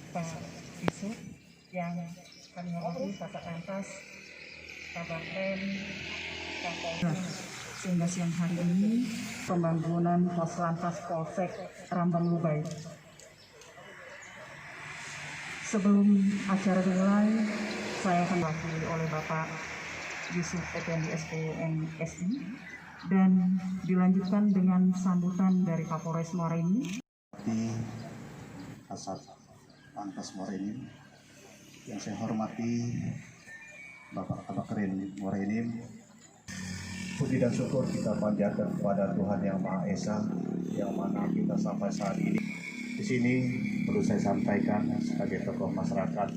Pak Yusuf, yang kami hormati Kakak Lantas, Kabar Rem, sehingga siang hari ini pembangunan pos lantas Polsek Rambang Lubai. Sebelum acara dimulai, saya akan diwakili oleh Bapak Yusuf Effendi SPMSI dan dilanjutkan dengan sambutan dari Kapolres Muara Enim. Di Kasat Lantas Muara Enim, yang saya hormati Bapak Kabakren Muara Enim. Puji dan syukur kita panjatkan kepada Tuhan Yang Maha Esa, yang mana kita sampai saat ini. Di sini perlu saya sampaikan sebagai tokoh masyarakat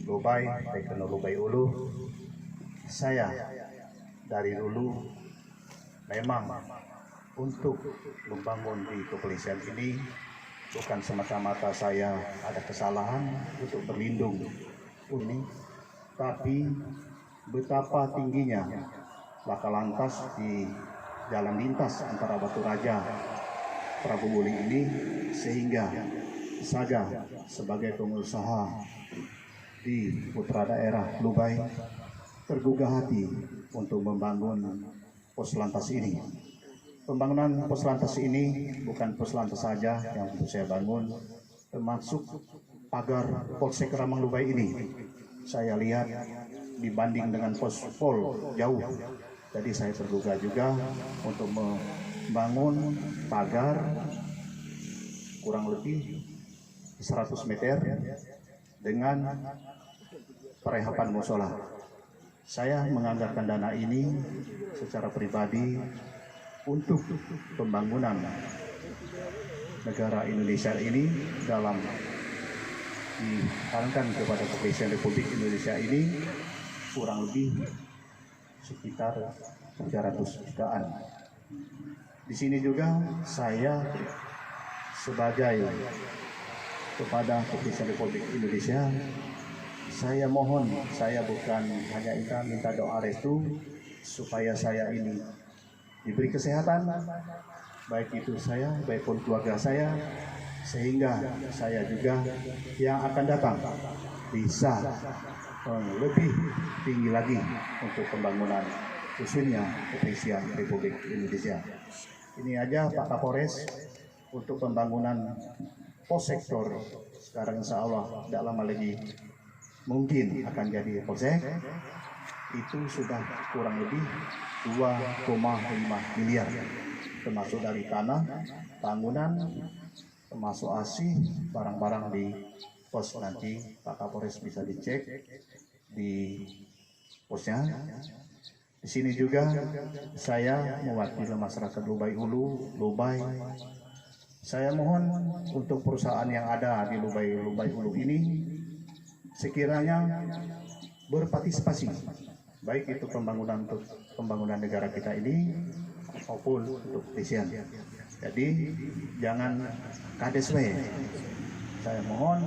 Lubai, Tekno Lubai Ulu, saya dari dulu memang untuk membangun di kepolisian ini bukan semata-mata saya ada kesalahan untuk berlindung ini, tapi betapa tingginya laka lantas di jalan lintas antara Batu Raja Prabu Muli ini, sehingga saya sebagai pengusaha di putra daerah Lubai tergugah hati untuk membangun pos lantas ini. Pembangunan pos lantas ini bukan pos lantas saja yang saya bangun, termasuk pagar Polsek Rambang Lubai ini. Saya lihat dibanding dengan pos Pol jauh, jadi saya tergugah juga untuk membangun pagar kurang lebih 100 meter dengan perehapan musola. Saya menganggarkan dana ini secara pribadi untuk pembangunan negara Indonesia ini dalam diarahkan kepada Kepolisian Republik Indonesia ini kurang lebih sekitar 300 jutaan. Di sini juga saya sebagai kepada Kepolisian Republik Indonesia, saya mohon, saya bukan hanya minta doa restu supaya saya ini diberi kesehatan, baik itu saya, baik pun keluarga saya, sehingga saya juga yang akan datang bisa lebih tinggi lagi untuk pembangunan khususnya Kepolisian Republik Indonesia. Ini aja Pak Kapolres untuk pembangunan pos sektor. Sekarang insya Allah tidak lama lagi mungkin akan jadi polsek. Itu sudah kurang lebih 2,5 miliar, termasuk dari tanah, bangunan, termasuk ASI, barang-barang di pos. Nanti Pak Kapolres bisa dicek di posnya. Di sini juga saya mewakili masyarakat Lubai Ulu, Lubai. Saya mohon untuk perusahaan yang ada di Lubai Ulu ini sekiranya berpartisipasi, baik itu pembangunan negara kita ini maupun untuk kepolisian. Jadi jangan KDSW. Saya mohon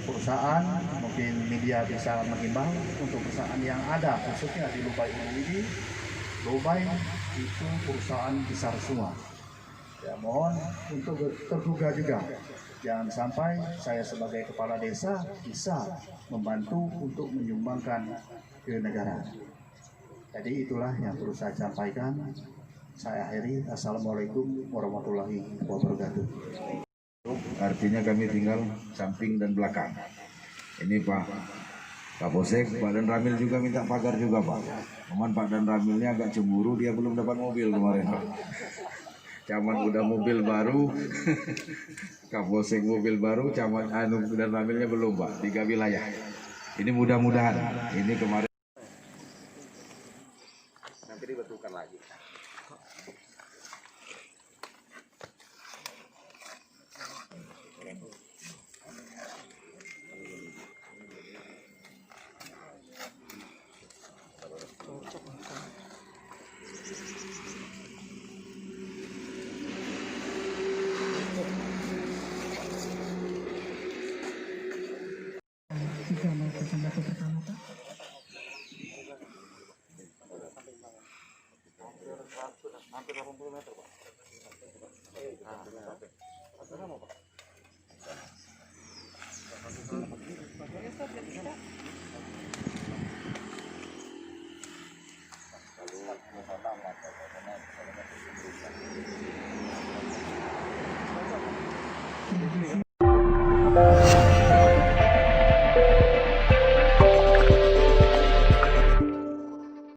perusahaan, mungkin media bisa mengimbau untuk perusahaan yang ada khususnya di Lubai ini. Lubai itu perusahaan besar semua. Ya mohon untuk tergugah juga. Jangan sampai saya sebagai kepala desa bisa membantu untuk menyumbangkan ke negara. Jadi itulah yang perlu saya sampaikan. Saya akhiri. Assalamualaikum warahmatullahi wabarakatuh. Artinya kami tinggal samping dan belakang. Ini Pak Kapolsek, Pak Dan Ramil juga minta pagar juga Pak. Cuman Pak Dan Ramilnya agak cemburu, dia belum dapat mobil kemarin Pak. Camat udah mobil baru, Kapolsek mobil baru, Camat Dan Ramilnya belum Pak. 3 wilayah. Ini mudah-mudahan, ini kemarin. Nanti dibetulkan lagi. Jika mau pesan batu pertama Pak. Hampir 80 meter Pak. Nah, Terima kasih.